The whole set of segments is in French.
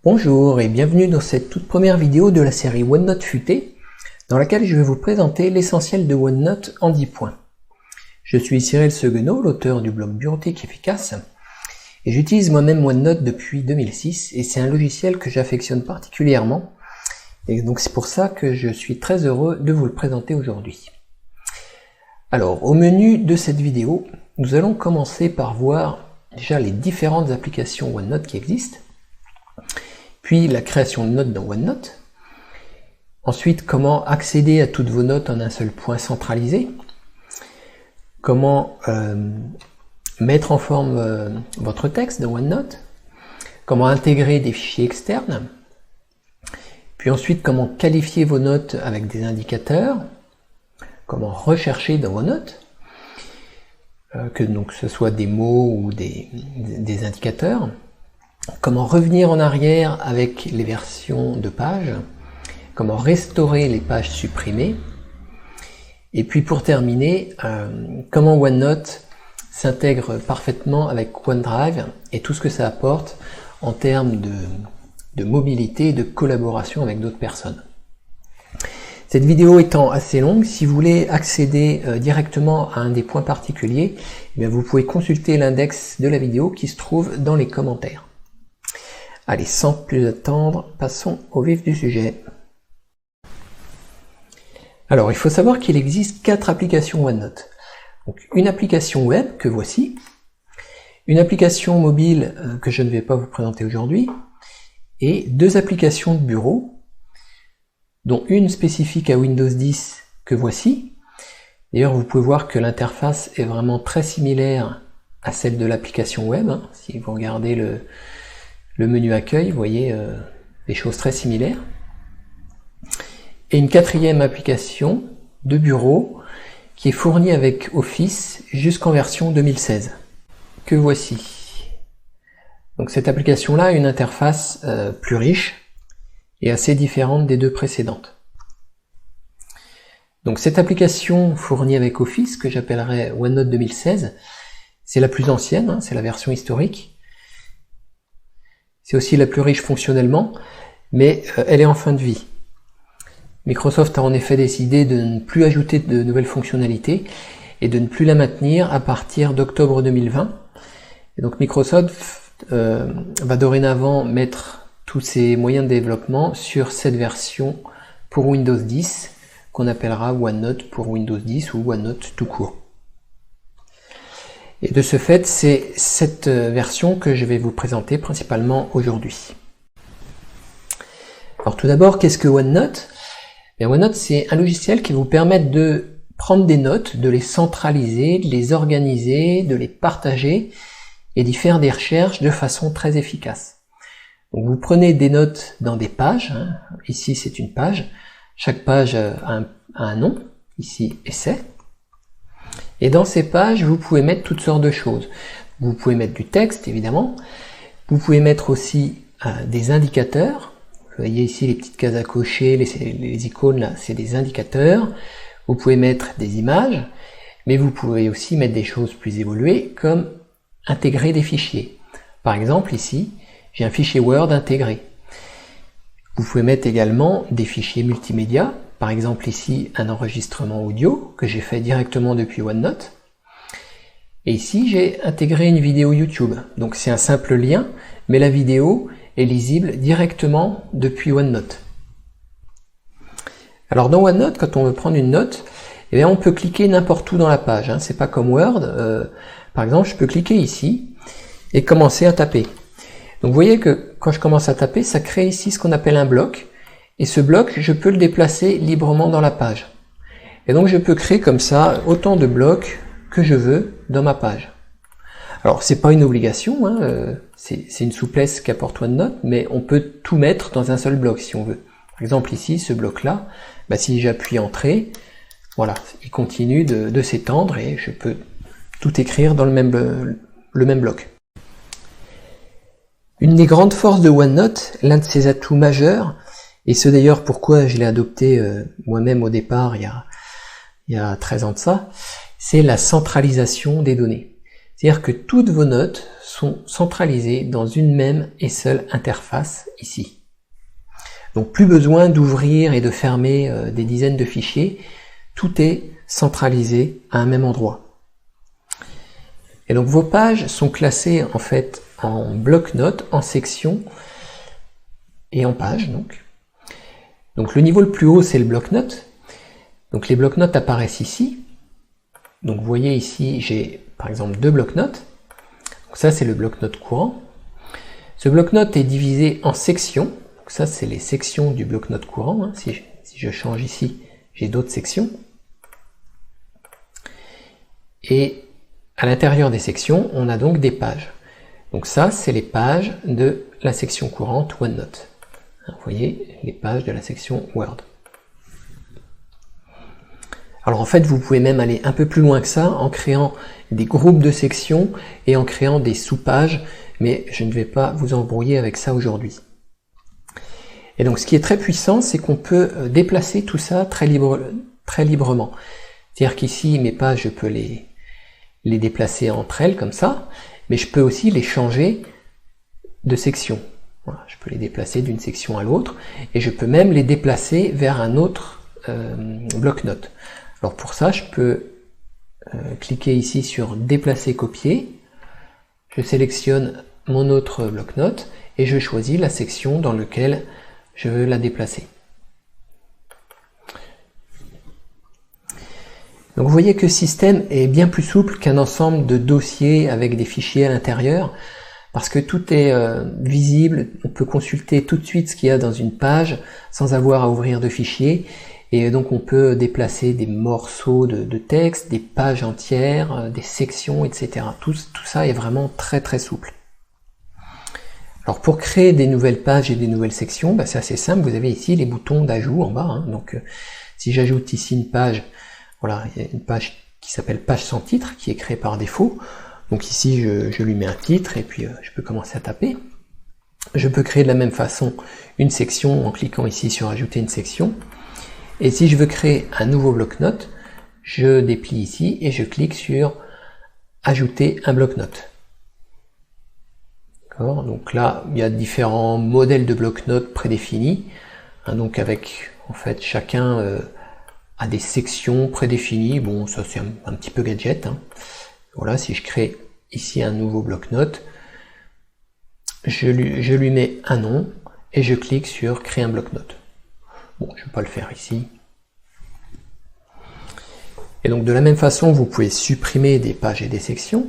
Bonjour et bienvenue dans cette toute première vidéo de la série OneNote Futé, dans laquelle je vais vous présenter l'essentiel de OneNote en 10 points. Je suis Cyril Seguenot, l'auteur du blog Bureautique Efficace, et j'utilise moi-même OneNote depuis 2006, et c'est un logiciel que j'affectionne particulièrement, et donc c'est pour ça que je suis très heureux de vous le présenter aujourd'hui. Alors, au menu de cette vidéo, nous allons commencer par voir déjà les différentes applications OneNote qui existent, puis la création de notes dans OneNote, ensuite comment accéder à toutes vos notes en un seul point centralisé, comment mettre en forme votre texte dans OneNote, comment intégrer des fichiers externes, puis ensuite comment qualifier vos notes avec des indicateurs, comment rechercher dans vos notes, que ce soit des mots ou des indicateurs, comment revenir en arrière avec les versions de pages, comment restaurer les pages supprimées, et puis pour terminer, comment OneNote s'intègre parfaitement avec OneDrive et tout ce que ça apporte en termes de mobilité et de collaboration avec d'autres personnes. Cette vidéo étant assez longue, si vous voulez accéder directement à un des points particuliers, eh bien vous pouvez consulter l'index de la vidéo qui se trouve dans les commentaires. Allez, sans plus attendre, passons au vif du sujet. Alors, il faut savoir qu'il existe 4 applications OneNote. Donc, une application web, que voici, une application mobile que je ne vais pas vous présenter aujourd'hui, et 2 applications de bureau, dont une spécifique à Windows 10, que voici. D'ailleurs, vous pouvez voir que l'interface est vraiment très similaire à celle de l'application web. Si vous regardez le menu accueil, vous voyez des choses très similaires. Et une 4e application de bureau qui est fournie avec Office jusqu'en version 2016, que voici. Donc cette application-là a une interface plus riche et assez différente des 2 précédentes. Donc cette application fournie avec Office, que j'appellerai OneNote 2016, c'est la plus ancienne, c'est la version historique. C'est aussi la plus riche fonctionnellement, mais elle est en fin de vie. Microsoft a en effet décidé de ne plus ajouter de nouvelles fonctionnalités et de ne plus la maintenir à partir d'octobre 2020. Et donc Microsoft va dorénavant mettre tous ses moyens de développement sur cette version pour Windows 10, qu'on appellera OneNote pour Windows 10 ou OneNote tout court. Et de ce fait, c'est cette version que je vais vous présenter principalement aujourd'hui. Alors tout d'abord, qu'est-ce que OneNote ? Bien, OneNote, c'est un logiciel qui vous permet de prendre des notes, de les centraliser, de les organiser, de les partager et d'y faire des recherches de façon très efficace. Donc vous prenez des notes dans des pages, ici c'est une page, chaque page a un nom, ici essai. Et dans ces pages, vous pouvez mettre toutes sortes de choses. Vous pouvez mettre du texte, évidemment. Vous pouvez mettre aussi des indicateurs. Vous voyez ici les petites cases à cocher, les icônes, là, c'est des indicateurs. Vous pouvez mettre des images, mais vous pouvez aussi mettre des choses plus évoluées, comme intégrer des fichiers. Par exemple, ici, j'ai un fichier Word intégré. Vous pouvez mettre également des fichiers multimédia. Par exemple ici un enregistrement audio que j'ai fait directement depuis OneNote. Et ici j'ai intégré une vidéo YouTube. Donc c'est un simple lien, mais la vidéo est lisible directement depuis OneNote. Alors dans OneNote, quand on veut prendre une note, eh bien, on peut cliquer n'importe où dans la page. C'est pas comme Word. Par exemple, je peux cliquer ici et commencer à taper. Donc vous voyez que quand je commence à taper, ça crée ici ce qu'on appelle un bloc. Et ce bloc, je peux le déplacer librement dans la page. Et donc je peux créer comme ça autant de blocs que je veux dans ma page. Alors c'est pas une obligation, c'est une souplesse qu'apporte OneNote, mais on peut tout mettre dans un seul bloc si on veut. Par exemple ici, ce bloc-là, si j'appuie Entrée, voilà, il continue de s'étendre et je peux tout écrire dans le même bloc. Une des grandes forces de OneNote, l'un de ses atouts majeurs, et c'est d'ailleurs pourquoi je l'ai adopté moi-même au départ il y a 13 ans de ça, c'est la centralisation des données. C'est-à-dire que toutes vos notes sont centralisés dans une même et seule interface ici. Donc plus besoin d'ouvrir et de fermer des dizaines de fichiers, tout est centralisé à un même endroit. Et donc vos pages sont classées en fait en bloc-notes, en sections et en pages. Donc le niveau le plus haut, c'est le bloc-notes. Donc les bloc-notes apparaissent ici. Donc vous voyez ici, j'ai par exemple 2 bloc-notes. Donc ça, c'est le bloc-notes courant. Ce bloc-notes est divisé en sections. Donc ça, c'est les sections du bloc-notes courant. Si je change ici, j'ai d'autres sections. Et à l'intérieur des sections, on a donc des pages. Donc ça, c'est les pages de la section courante OneNote. Vous voyez, les pages de la section Word. Alors en fait, vous pouvez même aller un peu plus loin que ça en créant des groupes de sections et en créant des sous-pages, mais je ne vais pas vous embrouiller avec ça aujourd'hui. Et donc ce qui est très puissant, c'est qu'on peut déplacer tout ça très librement. C'est-à-dire qu'ici, mes pages, je peux les déplacer entre elles comme ça, mais je peux aussi les changer de section. Voilà, je peux les déplacer d'une section à l'autre, et je peux même les déplacer vers un autre bloc-notes. Alors pour ça, je peux cliquer ici sur déplacer, copier, je sélectionne mon autre bloc-notes, et je choisis la section dans laquelle je veux la déplacer. Donc vous voyez que ce système est bien plus souple qu'un ensemble de dossiers avec des fichiers à l'intérieur, parce que tout est visible, on peut consulter tout de suite ce qu'il y a dans une page sans avoir à ouvrir de fichiers, et donc on peut déplacer des morceaux de texte, des pages entières, des sections, etc. Tout ça est vraiment très très souple. Alors pour créer des nouvelles pages et des nouvelles sections, c'est assez simple, vous avez ici les boutons d'ajout en bas. Donc si j'ajoute ici une page, voilà, il y a une page qui s'appelle page sans titre, qui est créée par défaut. Donc ici, je lui mets un titre, et puis je peux commencer à taper. Je peux créer de la même façon une section en cliquant ici sur ajouter une section. Et si je veux créer un nouveau bloc-notes, je déplie ici et je clique sur ajouter un bloc-notes. D'accord ? Donc là, il y a différents modèles de bloc-notes prédéfinis. Donc avec, en fait, chacun a des sections prédéfinies. Bon, ça c'est un petit peu gadget. Voilà, si je crée ici un nouveau bloc-notes, je lui mets un nom et je clique sur créer un bloc-notes. Bon, je ne vais pas le faire ici. Et donc de la même façon, vous pouvez supprimer des pages et des sections.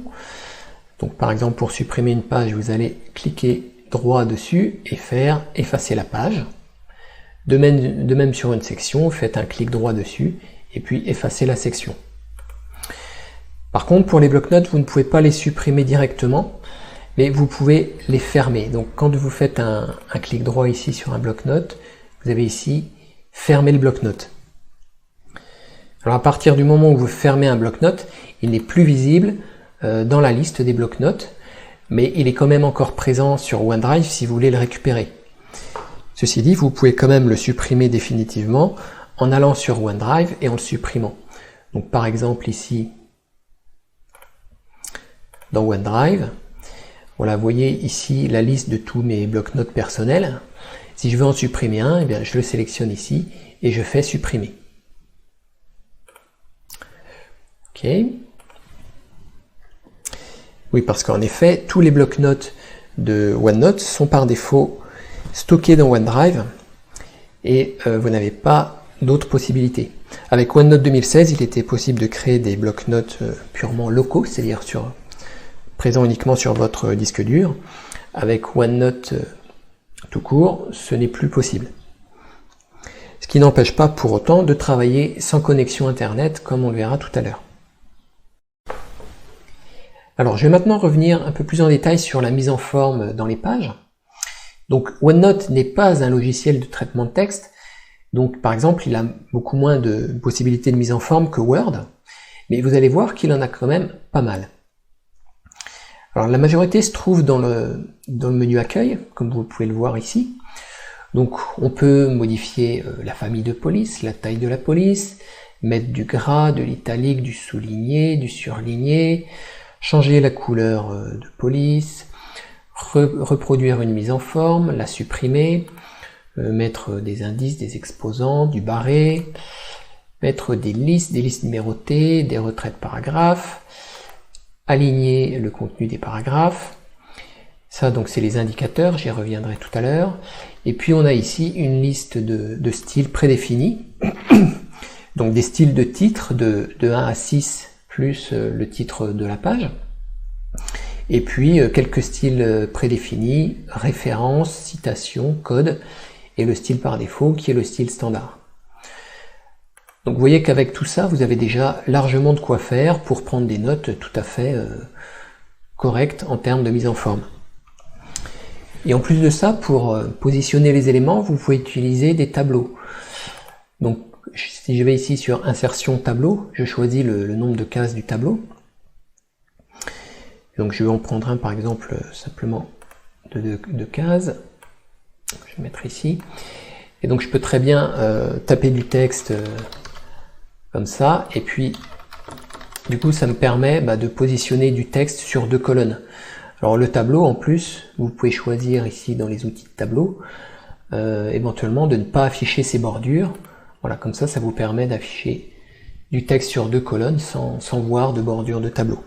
Donc par exemple, pour supprimer une page, vous allez cliquer droit dessus et faire effacer la page. De même sur une section, vous faites un clic droit dessus et puis effacer la section. Par contre, pour les bloc-notes, vous ne pouvez pas les supprimer directement, mais vous pouvez les fermer. Donc quand vous faites un clic droit ici sur un bloc-notes, vous avez ici fermer le bloc-notes. Alors à partir du moment où vous fermez un bloc-notes, il n'est plus visible dans la liste des bloc-notes, mais il est quand même encore présent sur OneDrive si vous voulez le récupérer. Ceci dit, vous pouvez quand même le supprimer définitivement en allant sur OneDrive et en le supprimant. Donc par exemple ici, dans OneDrive, voilà, vous voyez ici la liste de tous mes bloc-notes personnels. Si je veux en supprimer un, eh bien, je le sélectionne ici et je fais supprimer. Ok. Oui, parce qu'en effet, tous les bloc-notes de OneNote sont par défaut stockés dans OneDrive et vous n'avez pas d'autres possibilités. Avec OneNote 2016, il était possible de créer des bloc-notes purement locaux, c'est-à-dire présents uniquement sur votre disque dur. Avec OneNote tout court, ce n'est plus possible. Ce qui n'empêche pas pour autant de travailler sans connexion Internet, comme on le verra tout à l'heure. Alors, je vais maintenant revenir un peu plus en détail sur la mise en forme dans les pages. Donc, OneNote n'est pas un logiciel de traitement de texte. Donc, par exemple, il a beaucoup moins de possibilités de mise en forme que Word. Mais vous allez voir qu'il en a quand même pas mal. Alors, la majorité se trouve dans le menu accueil, comme vous pouvez le voir ici. Donc, on peut modifier la famille de police, la taille de la police, mettre du gras, de l'italique, du souligné, du surligné, changer la couleur de police, reproduire une mise en forme, la supprimer, mettre des indices, des exposants, du barré, mettre des listes numérotées, des retraits de paragraphes, aligner le contenu des paragraphes. Ça donc c'est les indicateurs, j'y reviendrai tout à l'heure. Et puis on a ici une liste de styles prédéfinis, donc des styles de titres de 1 à 6 plus le titre de la page. Et puis quelques styles prédéfinis, références, citations, code, et le style par défaut qui est le style standard. Donc vous voyez qu'avec tout ça, vous avez déjà largement de quoi faire pour prendre des notes tout à fait correctes en termes de mise en forme. Et en plus de ça, pour positionner les éléments, vous pouvez utiliser des tableaux. Donc si je vais ici sur insertion tableau, je choisis le nombre de cases du tableau. Donc je vais en prendre un par exemple simplement de cases. Je vais mettre ici. Et donc je peux très bien taper du texte comme ça. Et puis du coup ça me permet de positionner du texte sur 2 colonnes. Alors le tableau en plus, vous pouvez choisir ici dans les outils de tableau, éventuellement de ne pas afficher ces bordures. Voilà, comme ça vous permet d'afficher du texte sur 2 colonnes sans voir de bordure de tableau.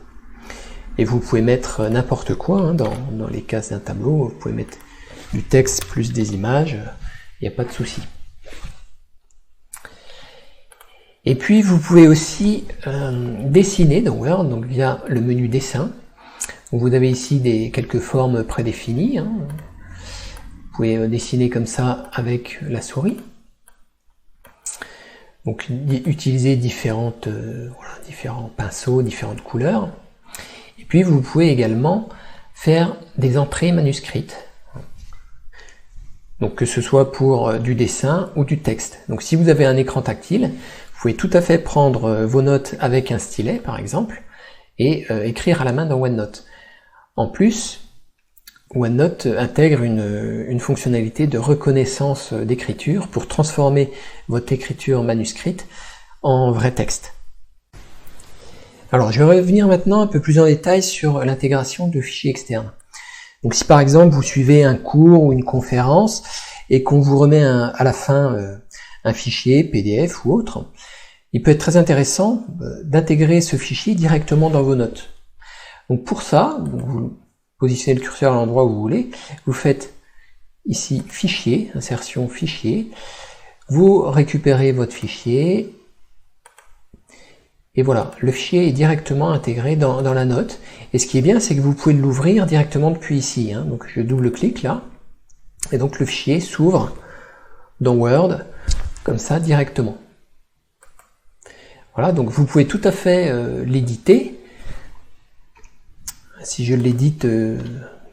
Et vous pouvez mettre n'importe quoi dans les cases d'un tableau, vous pouvez mettre du texte plus des images, il n'y a pas de souci. Et puis vous pouvez aussi dessiner dans Word, donc via le menu dessin. Donc, vous avez ici quelques formes prédéfinies. Vous pouvez dessiner comme ça avec la souris. Donc utiliser différents pinceaux, différentes couleurs. Et puis vous pouvez également faire des entrées manuscrites. Donc que ce soit pour du dessin ou du texte. Donc si vous avez un écran tactile, vous pouvez tout à fait prendre vos notes avec un stylet par exemple et écrire à la main dans OneNote. En plus, OneNote intègre une fonctionnalité de reconnaissance d'écriture pour transformer votre écriture manuscrite en vrai texte. Alors je vais revenir maintenant un peu plus en détail sur l'intégration de fichiers externes. Donc si par exemple vous suivez un cours ou une conférence et qu'on vous remet à la fin un fichier PDF ou autre, il peut être très intéressant d'intégrer ce fichier directement dans vos notes. Donc pour ça, vous positionnez le curseur à l'endroit où vous voulez, vous faites ici fichier, insertion fichier, vous récupérez votre fichier, et voilà, le fichier est directement intégré dans la note. Et ce qui est bien, c'est que vous pouvez l'ouvrir directement depuis ici. Donc je double-clique là, et donc le fichier s'ouvre dans Word, comme ça, directement. Voilà, donc vous pouvez tout à fait l'éditer. Si je l'édite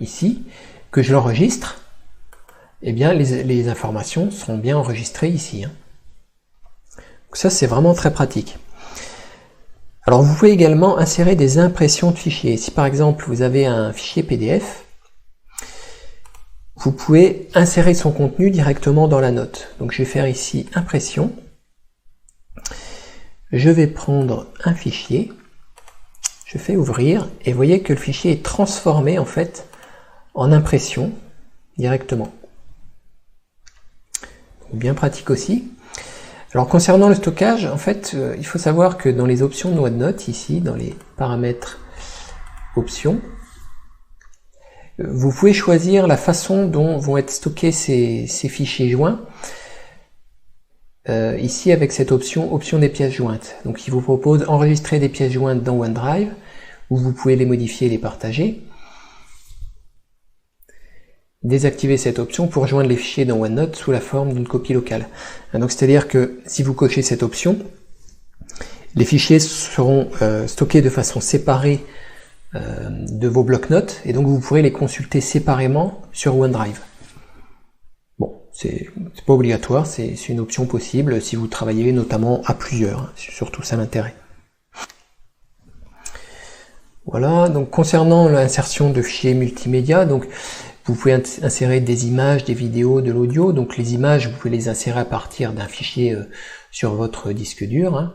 ici, que je l'enregistre, eh bien les informations seront bien enregistrées ici. Donc ça, c'est vraiment très pratique. Alors vous pouvez également insérer des impressions de fichiers. Si par exemple vous avez un fichier PDF, vous pouvez insérer son contenu directement dans la note. Donc je vais faire ici impression. Je vais prendre un fichier, je fais ouvrir et vous voyez que le fichier est transformé en fait en impression directement. Bien pratique aussi. Alors concernant le stockage, en fait, il faut savoir que dans les options de OneNote, ici, dans les paramètres options, vous pouvez choisir la façon dont vont être stockés ces fichiers joints. Ici, avec cette option des pièces jointes. Donc il vous propose enregistrer des pièces jointes dans OneDrive, où vous pouvez les modifier et les partager. Désactiver cette option pour joindre les fichiers dans OneNote sous la forme d'une copie locale. Donc c'est-à-dire que si vous cochez cette option, les fichiers seront stockés de façon séparée de vos blocs-notes, et donc vous pourrez les consulter séparément sur OneDrive. Bon, c'est pas obligatoire, c'est une option possible si vous travaillez notamment à plusieurs, c'est surtout ça l'intérêt. Voilà, donc concernant l'insertion de fichiers multimédia, donc vous pouvez insérer des images, des vidéos, de l'audio. Donc les images, vous pouvez les insérer à partir d'un fichier sur votre disque dur,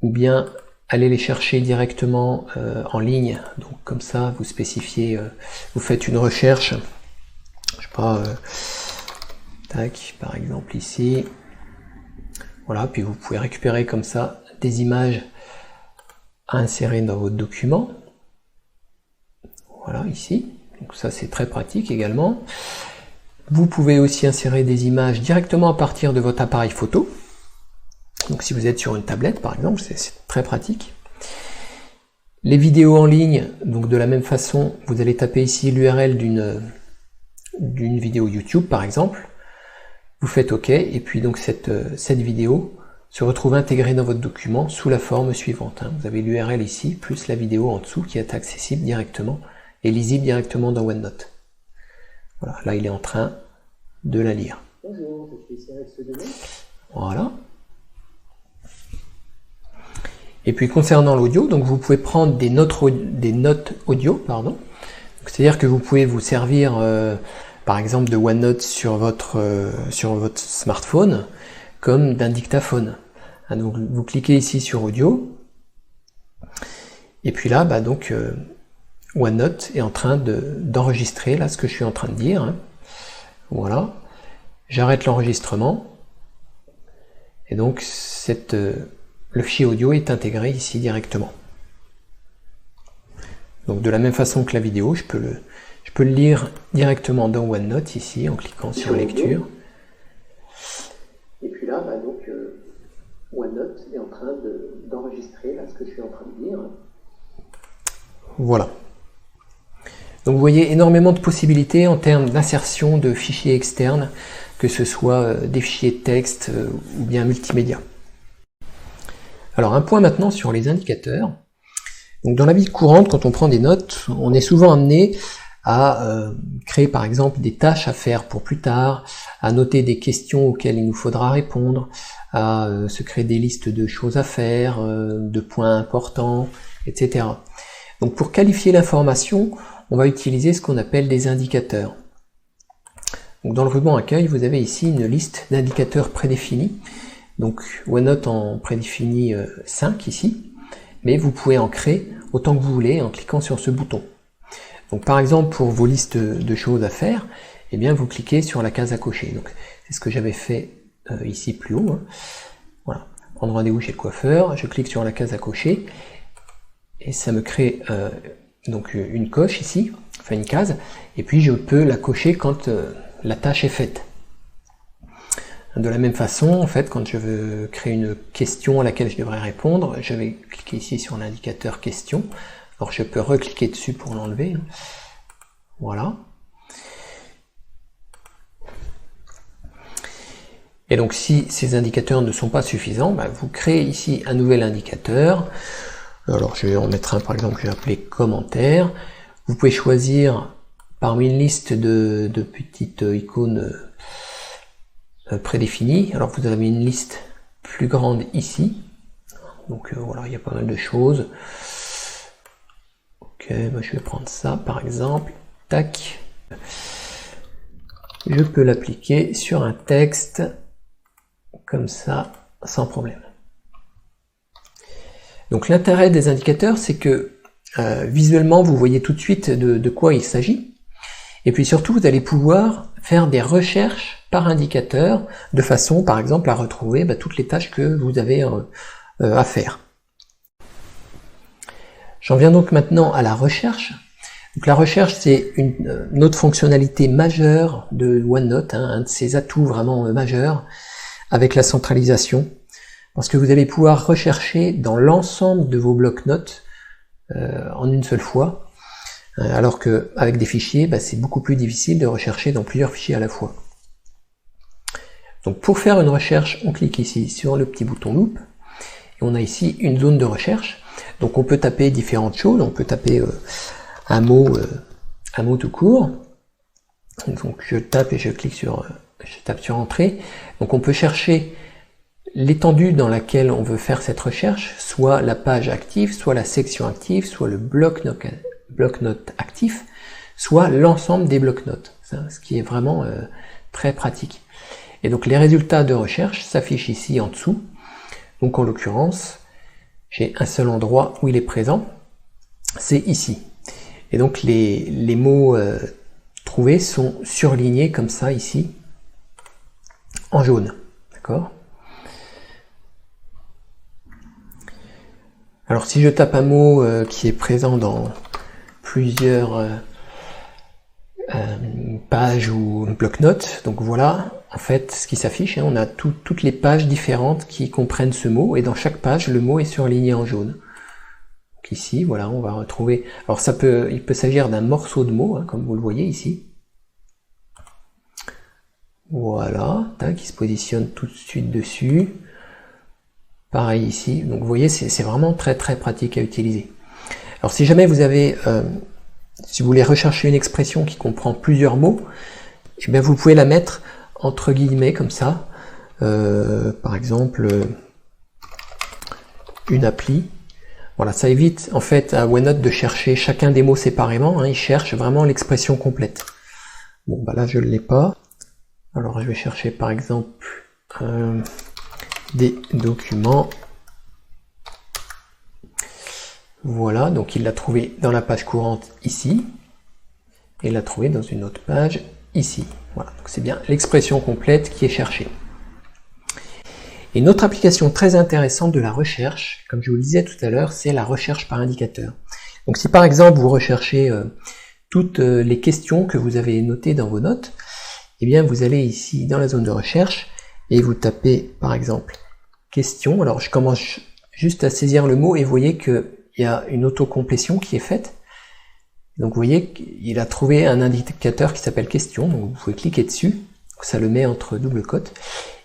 ou bien allez les chercher directement en ligne. Donc comme ça, vous spécifiez, vous faites une recherche, je sais pas, tac, par exemple ici. Voilà, puis vous pouvez récupérer comme ça des images à insérer dans votre document. Voilà, ici. Donc ça, c'est très pratique également. Vous pouvez aussi insérer des images directement à partir de votre appareil photo. Donc si vous êtes sur une tablette, par exemple, c'est très pratique. Les vidéos en ligne, donc de la même façon, vous allez taper ici l'URL d'une vidéo YouTube, par exemple. Vous faites OK, et puis donc cette vidéo se retrouve intégrée dans votre document sous la forme suivante. Vous avez l'URL ici, plus la vidéo en dessous qui est accessible directement et lisible directement dans OneNote. Voilà, là il est en train de la lire. Bonjour, je suis Cyril Sedenet. Voilà. Et puis concernant l'audio, donc vous pouvez prendre des notes audio, pardon. C'est-à-dire que vous pouvez vous servir par exemple de OneNote sur votre smartphone comme d'un dictaphone. Donc vous cliquez ici sur audio et puis là donc OneNote est en train d'enregistrer là ce que je suis en train de dire. Voilà, j'arrête l'enregistrement et donc le fichier audio est intégré ici directement. Donc de la même façon que la vidéo, je peux le lire directement dans OneNote ici en cliquant sur lecture. Et puis là, donc OneNote est en train d'enregistrer là ce que je suis en train de dire. Voilà. Donc vous voyez énormément de possibilités en termes d'insertion de fichiers externes, que ce soit des fichiers de texte ou bien multimédia. Alors un point maintenant sur les indicateurs. Donc dans la vie courante, quand on prend des notes, on est souvent amené à créer par exemple des tâches à faire pour plus tard, à noter des questions auxquelles il nous faudra répondre, à se créer des listes de choses à faire, de points importants, etc. Donc pour qualifier l'information, on va utiliser ce qu'on appelle des indicateurs. Donc dans le ruban accueil, vous avez ici une liste d'indicateurs prédéfinis. Donc OneNote en prédéfinit 5 ici, mais vous pouvez en créer autant que vous voulez en cliquant sur ce bouton. Donc par exemple pour vos listes de choses à faire, eh bien vous cliquez sur la case à cocher. Donc c'est ce que j'avais fait ici plus haut. Voilà, prendre rendez-vous chez le coiffeur, je clique sur la case à cocher et ça me crée donc une coche ici, enfin une case, et puis je peux la cocher quand la tâche est faite. De la même façon, en fait, quand je veux créer une question à laquelle je devrais répondre, je vais cliquer ici sur l'indicateur question. Alors je peux recliquer dessus pour l'enlever. Voilà. Et donc si ces indicateurs ne sont pas suffisants, vous créez ici un nouvel indicateur. Alors je vais en mettre un par exemple que je vais appeler commentaire. Vous pouvez choisir parmi une liste de petites icônes prédéfinies. Alors vous avez une liste plus grande ici. Donc voilà, il y a pas mal de choses. Ok, je vais prendre ça par exemple. Tac. Je peux l'appliquer sur un texte comme ça, sans problème. Donc l'intérêt des indicateurs, c'est que visuellement, vous voyez tout de suite de quoi il s'agit. Et puis surtout, vous allez pouvoir faire des recherches par indicateur, de façon, par exemple, à retrouver toutes les tâches que vous avez à faire. J'en viens donc maintenant à la recherche. Donc la recherche, c'est une autre fonctionnalité majeure de OneNote, un de ses atouts vraiment majeurs, avec la centralisation. Parce que vous allez pouvoir rechercher dans l'ensemble de vos blocs-notes en une seule fois, alors qu'avec des fichiers, c'est beaucoup plus difficile de rechercher dans plusieurs fichiers à la fois. Donc pour faire une recherche, on clique ici sur le petit bouton loupe, et on a ici une zone de recherche. Donc on peut taper différentes choses, on peut taper un mot tout court. Donc je tape et je tape sur entrée. Donc on peut chercher l'étendue dans laquelle on veut faire cette recherche, soit la page active, soit la section active, soit le bloc-notes actif, soit l'ensemble des blocs-notes, ce qui est vraiment très pratique. Et donc les résultats de recherche s'affichent ici en dessous. Donc en l'occurrence, j'ai un seul endroit où il est présent, c'est ici. Et donc les mots trouvés sont surlignés comme ça ici, en jaune. D'accord ? Alors si je tape un mot qui est présent dans plusieurs pages ou bloc-notes, donc voilà en fait ce qui s'affiche, hein, on a toutes les pages différentes qui comprennent ce mot, et dans chaque page le mot est surligné en jaune. Donc ici, voilà, on va retrouver, alors il peut s'agir d'un morceau de mot, hein, comme vous le voyez ici. Voilà, tac, il se positionne tout de suite dessus. Pareil ici, donc vous voyez, c'est vraiment très pratique à utiliser. Alors si jamais vous avez, si vous voulez rechercher une expression qui comprend plusieurs mots, eh bien vous pouvez la mettre entre guillemets comme ça. Par exemple, une appli. Voilà, ça évite en fait à OneNote de chercher chacun des mots séparément, hein, il cherche vraiment l'expression complète. Bon, bah là je ne l'ai pas. Alors je vais chercher par exemple des documents. Voilà, donc il l'a trouvé dans la page courante ici, et il l'a trouvé dans une autre page ici. Voilà, donc c'est bien l'expression complète qui est cherchée. Et une autre application très intéressante de la recherche, comme je vous le disais tout à l'heure, c'est la recherche par indicateur. Donc si par exemple vous recherchez toutes les questions que vous avez notées dans vos notes, eh bien vous allez ici dans la zone de recherche et vous tapez par exemple question. Alors je commence juste à saisir le mot et vous voyez qu'il y a une autocomplétion qui est faite. Donc vous voyez qu'il a trouvé un indicateur qui s'appelle question, donc vous pouvez cliquer dessus, ça le met entre double cotes.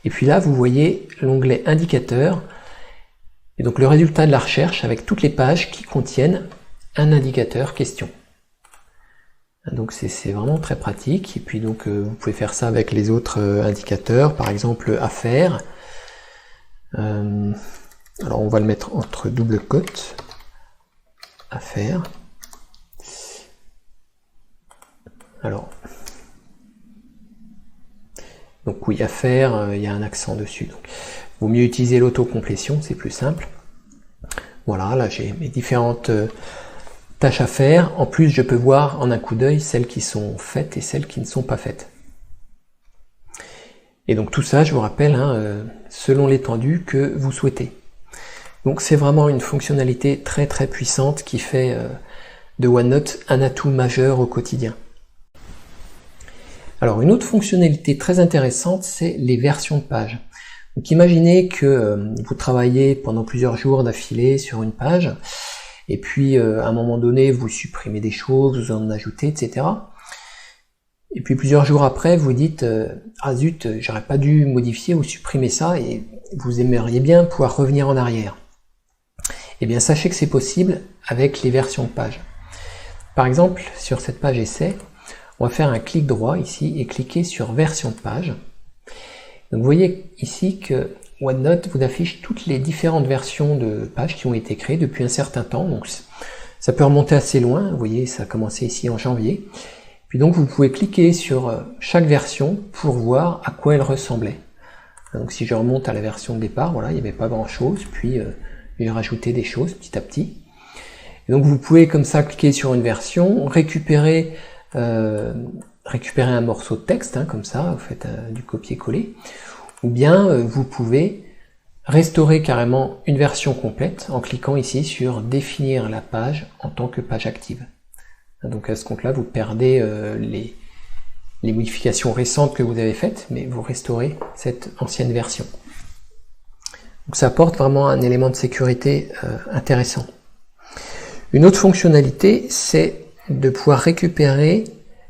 Et puis là vous voyez l'onglet indicateur, et donc le résultat de la recherche avec toutes les pages qui contiennent un indicateur question. Donc c'est vraiment très pratique, et puis donc vous pouvez faire ça avec les autres indicateurs, par exemple affaires. Alors on va le mettre entre double cotes, affaires. Alors, donc oui, affaires, il y a un accent dessus. Donc, vaut mieux utiliser l'autocomplétion, c'est plus simple. Voilà, là j'ai mes différentes tâches à faire. En plus, je peux voir en un coup d'œil celles qui sont faites et celles qui ne sont pas faites. Et donc tout ça, je vous rappelle, hein, selon l'étendue que vous souhaitez. Donc c'est vraiment une fonctionnalité très puissante qui fait de OneNote un atout majeur au quotidien. Alors une autre fonctionnalité très intéressante, c'est les versions de pages. Donc imaginez que vous travaillez pendant plusieurs jours d'affilée sur une page, et puis à un moment donné vous supprimez des choses, vous en ajoutez, etc. Et puis plusieurs jours après vous dites ah zut, j'aurais pas dû modifier ou supprimer ça, et vous aimeriez bien pouvoir revenir en arrière. Eh bien sachez que c'est possible avec les versions de pages. Par exemple, sur cette page essai, on va faire un clic droit ici et cliquer sur version de page. Donc vous voyez ici que OneNote vous affiche toutes les différentes versions de pages qui ont été créées depuis un certain temps. Donc ça peut remonter assez loin. Vous voyez, ça a commencé ici en janvier. Puis donc vous pouvez cliquer sur chaque version pour voir à quoi elle ressemblait. Donc si je remonte à la version de départ, voilà, il n'y avait pas grand chose. Puis j'ai rajouté des choses petit à petit. Et donc vous pouvez comme ça cliquer sur une version, récupérer un morceau de texte, hein, comme ça, vous faites du copier-coller, ou bien vous pouvez restaurer carrément une version complète en cliquant ici sur définir la page en tant que page active. Donc à ce compte-là, vous perdez les modifications récentes que vous avez faites, mais vous restaurez cette ancienne version. Donc ça apporte vraiment un élément de sécurité intéressant. Une autre fonctionnalité, c'est de pouvoir récupérer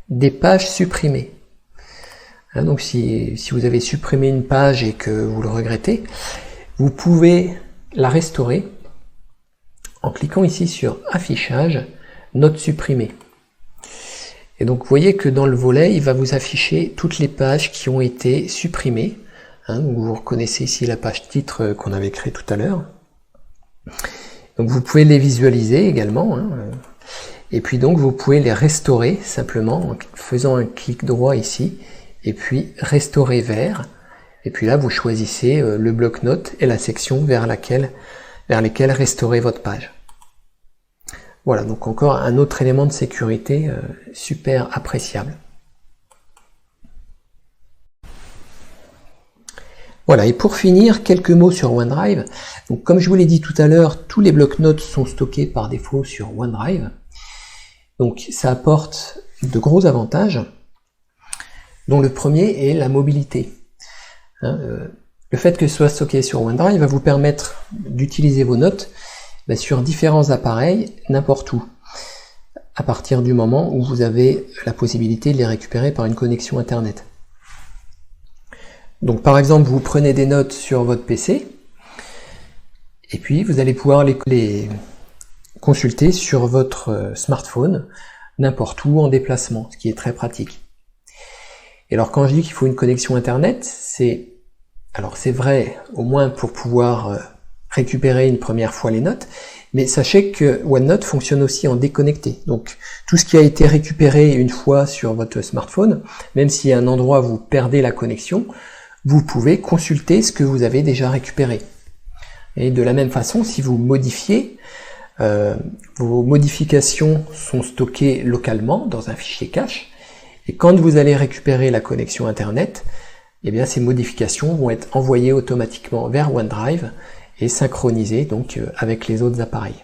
des pages supprimées. Hein, donc si vous avez supprimé une page et que vous le regrettez, vous pouvez la restaurer en cliquant ici sur affichage, notes supprimées. Et donc vous voyez que dans le volet, il va vous afficher toutes les pages qui ont été supprimées. Hein, donc vous reconnaissez ici la page titre qu'on avait créée tout à l'heure. Donc vous pouvez les visualiser également. Hein, et puis donc vous pouvez les restaurer simplement en faisant un clic droit ici, et puis restaurer vers, et puis là vous choisissez le bloc-notes et la section vers laquelle vers lesquels restaurer votre page. Voilà, donc encore un autre élément de sécurité super appréciable. Voilà, et pour finir, quelques mots sur OneDrive. Donc, comme je vous l'ai dit tout à l'heure, tous les blocs-notes sont stockés par défaut sur OneDrive. Donc ça apporte de gros avantages, dont le premier est la mobilité. Le fait que ce soit stocké sur OneDrive va vous permettre d'utiliser vos notes sur différents appareils, n'importe où, à partir du moment où vous avez la possibilité de les récupérer par une connexion Internet. Donc par exemple, vous prenez des notes sur votre PC, et puis vous allez pouvoir les consulter sur votre smartphone, n'importe où en déplacement, ce qui est très pratique. Et alors quand je dis qu'il faut une connexion Internet, c'est vrai au moins pour pouvoir récupérer une première fois les notes, mais sachez que OneNote fonctionne aussi en déconnecté. Donc tout ce qui a été récupéré une fois sur votre smartphone, même si à un endroit vous perdez la connexion, vous pouvez consulter ce que vous avez déjà récupéré. Et de la même façon, si vous modifiez, vos modifications sont stockées localement dans un fichier cache, et quand vous allez récupérer la connexion Internet, eh bien ces modifications vont être envoyées automatiquement vers OneDrive et synchronisées donc avec les autres appareils.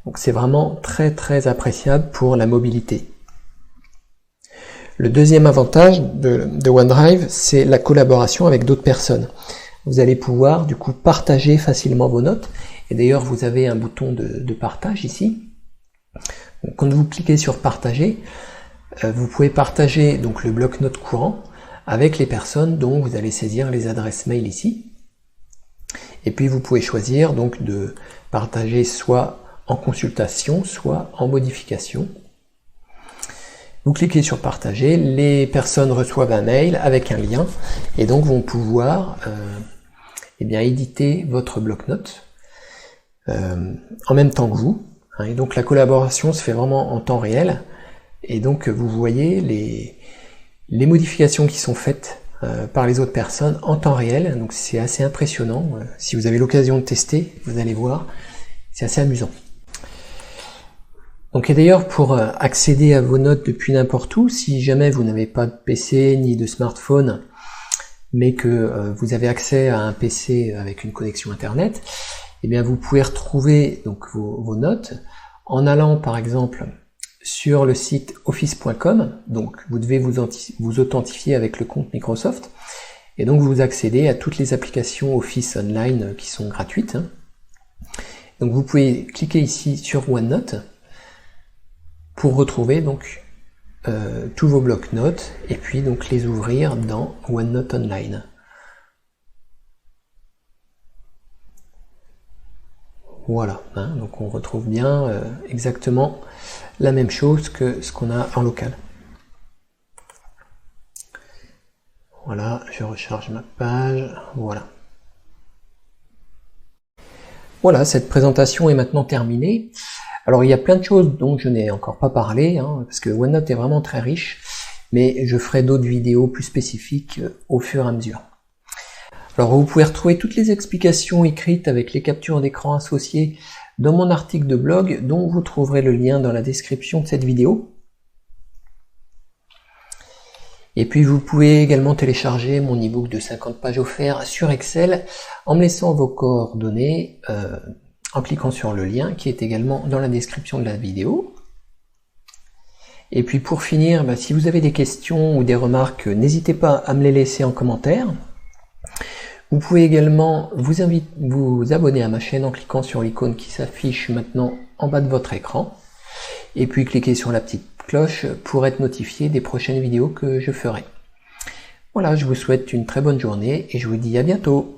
Donc c'est vraiment très très appréciable pour la mobilité. Le deuxième avantage de OneDrive, c'est la collaboration avec d'autres personnes. Vous allez pouvoir du coup partager facilement vos notes, et d'ailleurs vous avez un bouton de partage ici. Donc, quand vous cliquez sur partager, vous pouvez partager donc le bloc-notes courant avec les personnes dont vous allez saisir les adresses mail ici. Et puis vous pouvez choisir donc de partager soit en consultation, soit en modification. Vous cliquez sur partager, les personnes reçoivent un mail avec un lien et donc vont pouvoir éditer votre bloc-notes en même temps que vous. Et donc la collaboration se fait vraiment en temps réel et donc vous voyez les modifications qui sont faites par les autres personnes en temps réel. Donc c'est assez impressionnant. Si vous avez l'occasion de tester, vous allez voir, c'est assez amusant. Donc et d'ailleurs pour accéder à vos notes depuis n'importe où, si jamais vous n'avez pas de PC ni de smartphone, mais que vous avez accès à un PC avec une connexion Internet, eh bien vous pouvez retrouver donc vos notes en allant par exemple sur le site office.com. Donc vous devez vous authentifier avec le compte Microsoft et donc vous accédez à toutes les applications Office Online qui sont gratuites. Donc vous pouvez cliquer ici sur OneNote pour retrouver donc tous vos blocs-notes et puis donc les ouvrir dans OneNote Online. Voilà, donc on retrouve bien exactement la même chose que ce qu'on a en local. Voilà, je recharge ma page, voilà. Voilà, cette présentation est maintenant terminée. Alors il y a plein de choses dont je n'ai encore pas parlé, parce que OneNote est vraiment très riche, mais je ferai d'autres vidéos plus spécifiques au fur et à mesure. Alors vous pouvez retrouver toutes les explications écrites avec les captures d'écran associées dans mon article de blog, dont vous trouverez le lien dans la description de cette vidéo. Et puis vous pouvez également télécharger mon e-book de 50 pages offerts sur Excel en me laissant vos coordonnées en cliquant sur le lien qui est également dans la description de la vidéo. Et puis pour finir, si vous avez des questions ou des remarques, n'hésitez pas à me les laisser en commentaire. Vous pouvez également vous abonner à ma chaîne en cliquant sur l'icône qui s'affiche maintenant en bas de votre écran. Et puis cliquez sur la petite cloche pour être notifié des prochaines vidéos que je ferai. Voilà, je vous souhaite une très bonne journée et je vous dis à bientôt.